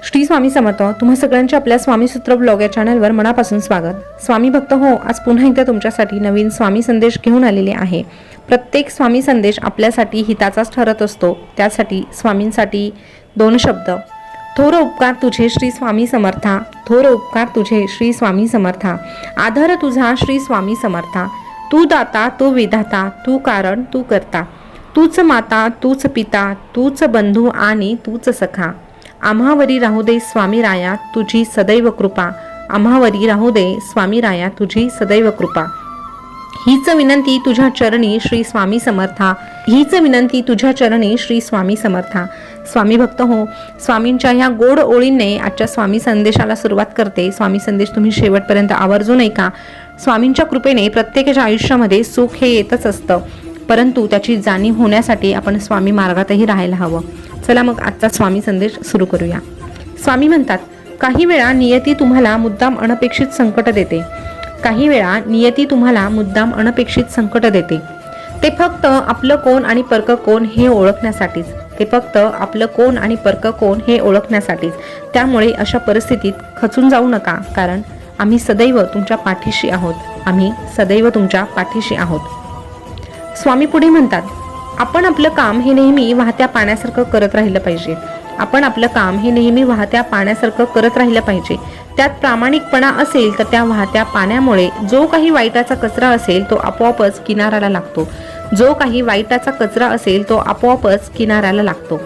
श्री स्वामी समर्थ. तुम्हा सगळ्यांचे आपल्या स्वामीसूत्र ब्लॉग या चॅनलवर मनापासून स्वागत. स्वामी भक्त हो, आज पुन्हा एकदा तुमच्यासाठी नवीन स्वामी संदेश घेऊन आलेले आहे. प्रत्येक स्वामी संदेश आपल्यासाठी हिताचाच ठरत असतो. त्यासाठी स्वामींसाठी 2 शब्द. थोर उपकार तुझे श्री स्वामी समर्था, थोर उपकार तुझे श्री स्वामी समर्था, आधार तुझा श्री स्वामी समर्था, तू दाता तू विधाता, तू कारण तू करता, तूच माता तूच पिता, तूच बंधू आणि तूच सखा, आम्हावरी राहू दे स्वामी राया तुझी सदैव कृपा, आम्हावरी राहू दे स्वामी राया तुझी सदैव कृपा. हीच विनंती तुझ्या चरणी श्री स्वामी समर्था, हीच विनंती तुझ्या चरणी श्री स्वामी समर्था. स्वामी भक्त हो, स्वामींच्या ह्या गोड ओळींनी आजच्या स्वामी संदेशाला सुरुवात करते. स्वामी संदेश तुम्ही शेवटपर्यंत आवर्जून ऐका. स्वामींच्या कृपेने प्रत्येकाच्या आयुष्यामध्ये सुख हे येतच असतं, परंतु त्याची जाणीव होण्यासाठी आपण स्वामी मार्गातही राहायला हवं. चला मग आजचा स्वामी संदेश सुरू करूया. स्वामी म्हणतात, काही वेळा नियती तुम्हाला मुद्दाम अनपेक्षित संकट देते, काही वेळा नियती तुम्हाला मुद्दाम अनपेक्षित संकट देते. ते फक्त आपलं कोण आणि परक कोण हे ओळखण्यासाठीच, ते फक्त आपलं कोण आणि परक कोण हे ओळखण्यासाठीच. त्यामुळे अशा परिस्थितीत खचून जाऊ नका, कारण आम्ही सदैव तुमच्या पाठीशी आहोत, आम्ही सदैव तुमच्या पाठीशी आहोत. स्वामी पुढे म्हणतात, आपण आपलं काम हे नेहमी वाहत्या पाण्यासारखं करत राहिलं पाहिजे. आपण आपलं काम हे नेहमी वाहत्या पाण्यासारखं करत राहिलं पाहिजे. त्यात प्रामाणिकपणा असेल तर त्या वाहत्या पाण्यामुळे जो काही वाईटाचा कचरा असेल तो आपोआपच किनाऱ्याला लागतो, जो काही वाईटाचा कचरा असेल तो आपोआपच किनाऱ्याला लागतो.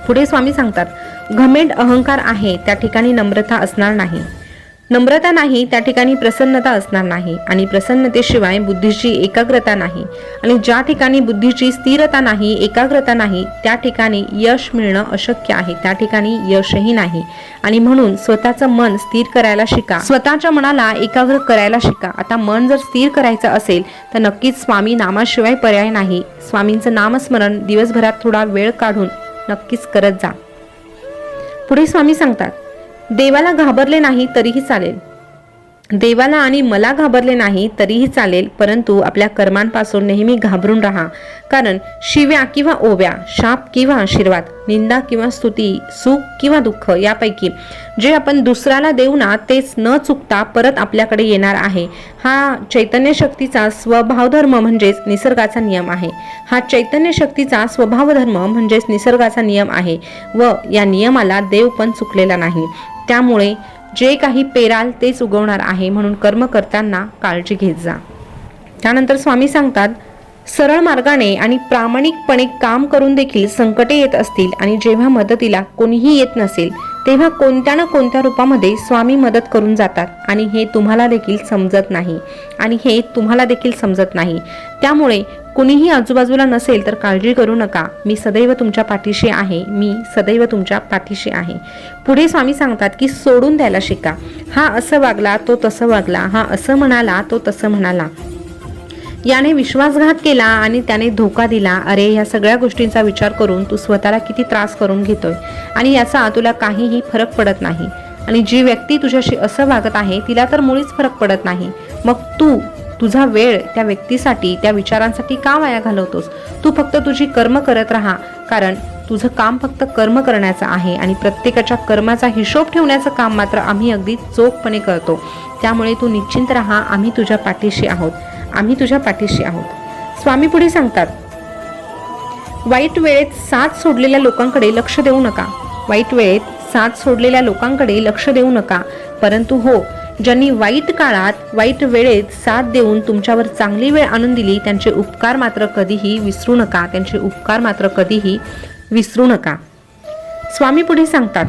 पुढे स्वामी सांगतात, घमेंड अहंकार आहे त्या ठिकाणी नम्रता असणार नाही, नम्रता नाही त्या ठिकाणी प्रसन्नता असणार नाही, आणि प्रसन्नतेशिवाय बुद्धीची एकाग्रता नाही, आणि ज्या ठिकाणी बुद्धीची स्थिरता नाही, एकाग्रता नाही, त्या ठिकाणी यश मिळणं अशक्य आहे, त्या ठिकाणी यशही नाही. आणि म्हणून स्वतःचं मन स्थिर करायला शिका, स्वतःच्या मनाला एकाग्र करायला शिका. आता मन जर स्थिर करायचं असेल तर नक्कीच स्वामी नामाशिवाय पर्याय नाही. स्वामींचं नामस्मरण दिवसभरात थोडा वेळ काढून नक्कीच करत जा. पुढे स्वामी सांगतात, देवाला घाबरले नाही तरीही चालेल, देवाला आणि मला घाबरले नाही तरीही चालेल, परंतु आपल्या कर्मांपासून नेहमी घाबरून राहा. कारण शिव्या किंवा ओव्या, शाप किंवा आशीर्वाद, निंदा किंवा स्तुती, सुख किंवा दुःख यापैकी जे आपण दुसऱ्याला देऊ ना तेच न चुकता परत आपल्याकडे येणार आहे. हा चैतन्य शक्तीचा स्वभावधर्म म्हणजेच निसर्गाचा नियम आहे. हा चैतन्य शक्तीचा स्वभावधर्म म्हणजेच निसर्गाचा नियम आहे व या नियमाला देव पण चुकलेला नाही. त्यामुळे जे काही पेराल तेच उगवणार आहे, म्हणून कर्म करताना काळजी घेत जा. त्यानंतर स्वामी सांगतात, सरळ मार्गाने आणि प्रामाणिकपणे काम करून देखील संकटे येत असतील आणि जेव्हा मदतीला कोणीही येत नसेल तेव्हा कोणत्या ना कोणत्या रूपामध्ये स्वामी मदत करून जातात, आणि हे तुम्हाला देखील समजत नाही, आणि हे तुम्हाला देखील समजत नाही. त्यामुळे कुणीही आजूबाजूला नसेल तर काळजी करू नका, मी सदैव तुमच्या पाठीशी आहे, मी सदैव तुमच्या पाठीशी आहे. पुढे स्वामी सांगतात की सोडून द्यायला शिका. हा असं वागला तो तसं वागला, हा असं म्हणाला तो तसं म्हणाला, याने विश्वासघात केला आणि त्याने धोका दिला. अरे, या सगळ्या गोष्टींचा विचार करून तू स्वतःला किती त्रास करून घेतोय आणि याचा तुला काहीही फरक पडत नाही. आणि जी व्यक्ती तुझ्याशी असं वागत आहे तिला तर मुळीच फरक पडत नाही. मग तू तुझा वेळ त्या व्यक्तीसाठी, त्या विचारांसाठी का वाया घालवतोस? तू फक्त तुझी कर्म करत राहा, कारण तुझं काम फक्त कर्म करण्याचं आहे आणि प्रत्येकाच्या कर्माचा हिशोब ठेवण्याचं काम मात्र आम्ही अगदी चोखपणे करतो. त्यामुळे तू निश्चिंत राहा, आम्ही तुझ्या पाठीशी आहोत, आम्ही तुझ्या पाठीशी आहोत. स्वामी पुढे सांगतात, वाईट वेळेत साथ सोडलेल्या लोकांकडे लक्ष देऊ नका, वाईट वेळेत साथ सोडलेल्या लोकांकडे लक्ष देऊ नका, परंतु हो, ज्यांनी वाईट काळात, वाईट वेळेत साथ देऊन तुमच्यावर चांगली वेळ आणून दिली त्यांचे उपकार मात्र कधीही विसरू नका, त्यांचे उपकार मात्र कधीही विसरू नका. स्वामी पुढे सांगतात,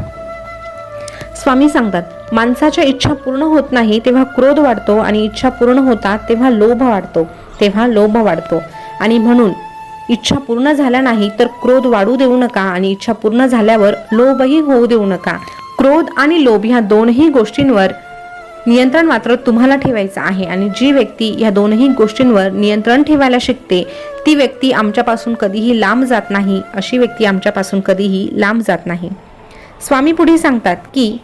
स्वामी सांगतात, माणसाच्या इच्छा पूर्ण होत नाही तेव्हा क्रोध वाढतो, आणि इच्छा पूर्ण होतात तेव्हा लोभ वाढतो, तेव्हा लोभ वाढतो. आणि म्हणून इच्छा पूर्ण झाल्या नाही तर क्रोध वाढू देऊ नका, आणि इच्छा पूर्ण झाल्यावर लोभही होऊ देऊ नका. क्रोध आणि लोभ ह्या दोनही गोष्टींवर नियंत्रण मात्र तुम्हाला ठेवायचं आहे, आणि जी व्यक्ती ह्या दोनही गोष्टींवर नियंत्रण ठेवायला शिकते ती व्यक्ती आमच्यापासून कधीही लांब जात नाही, अशी व्यक्ती आमच्यापासून कधीही लांब जात नाही. स्वामी पुढे सांगतात की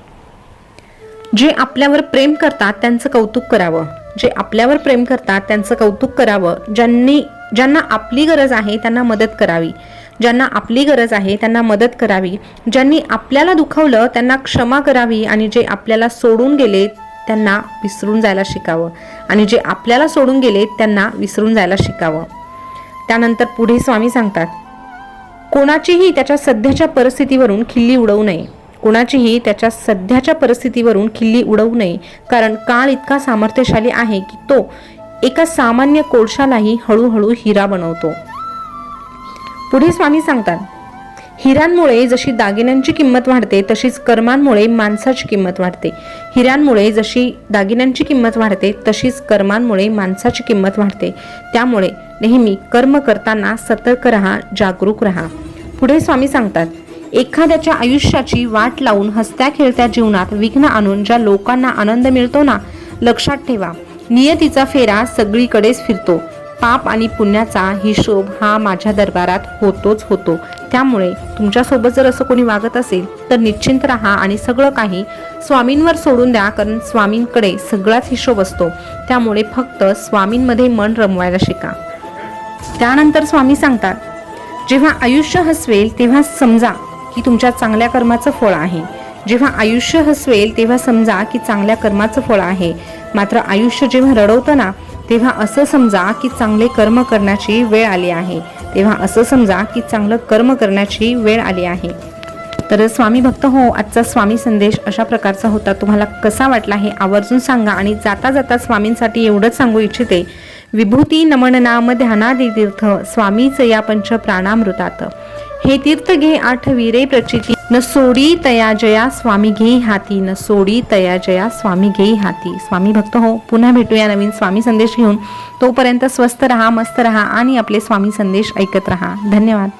जे आपल्यावर प्रेम करतात त्यांचं कौतुक करावं, जे आपल्यावर प्रेम करतात त्यांचं कौतुक करावं, ज्यांनी ज्यांना आपली गरज आहे त्यांना मदत करावी, ज्यांना आपली गरज आहे त्यांना मदत करावी, ज्यांनी आपल्याला दुखावलं त्यांना क्षमा करावी आणि जे आपल्याला सोडून गेले त्यांना विसरून जायला शिकावं आणि जे आपल्याला सोडून गेले त्यांना विसरून जायला शिकावं. त्यानंतर पुढे स्वामी सांगतात, कोणाचीही त्याच्या सध्याच्या परिस्थितीवरून खिल्ली उडवू नये, कोणाचीही त्याच्या सध्याच्या परिस्थितीवरून खिल्ली उडवू नये, कारण काळ इतका सामर्थ्यशाली आहे की तो एका सामान्य कोळशालाही हळूहळू हिरा बनवतो. पुढे स्वामी सांगतात, हिऱ्यांमुळे जशी दागिन्यांची किंमत वाढते तशीच कर्मांमुळे माणसाची किंमत वाढते. हिऱ्यांमुळे जशी दागिन्यांची किंमत वाढते तशीच कर्मांमुळे माणसाची किंमत वाढते. त्यामुळे नेहमी कर्म करताना सतर्क राहा, जागरूक राहा. पुढे स्वामी सांगतात, एखाद्याच्या आयुष्याची वाट लावून हसत्या खेळत्या जीवनात विघ्न आणून ज्या लोकांना आनंद मिळतो ना, लक्षात ठेवा, नियतीचा फेरा सगळीकडेच फिरतो. पाप आणि पुण्याचा हिशोब हा माझ्या दरबारात होतोच होतो. त्यामुळे तुमच्यासोबत जर असं कोणी वागत असेल तर निश्चिंत राहा आणि सगळं काही स्वामींवर सोडून द्या, कारण स्वामींकडे सगळाच हिशोब असतो. त्यामुळे फक्त स्वामींमध्ये मन रमवायला शिका. त्यानंतर स्वामी सांगतात, जेव्हा आयुष्य हसवेल तेव्हा समजा की तुमच्या चांगल्या कर्माचं फळ आहे. जेव्हा आयुष्य हसवेल तेव्हा समजा की चांगल्या कर्माचं फळ आहे. मात्र आयुष्य जेव्हा रडवतं ना, तेव्हा असं समजा की चांगले कर्म करण्याची वेळ आली आहे. तेव्हा असं समजा की चांगलं कर्म करण्याची वेळ आली आहे. तर स्वामी भक्त हो, आजचा स्वामी संदेश अशा प्रकारचा होता. तुम्हाला कसा वाटला हे आवर्जून सांगा. आणि जाता जाता स्वामींसाठी एवढंच सांगू इच्छिते, विभूती नमन नाम ध्यानादी तीर्थ स्वामीच या पंच प्राणामृतात. हे तीर्थ घे आठवी रे प्रचिती, न सोडी तया जया स्वामी घे हाती, न सोडी तया जया स्वामी घे हाती. स्वामी भक्त हो, पुन्हा भेटूया नवीन स्वामी संदेश घेऊन. तोपर्यंत स्वस्थ रहा, मस्त रहा आणि आपले स्वामी संदेश ऐकत रहा. धन्यवाद.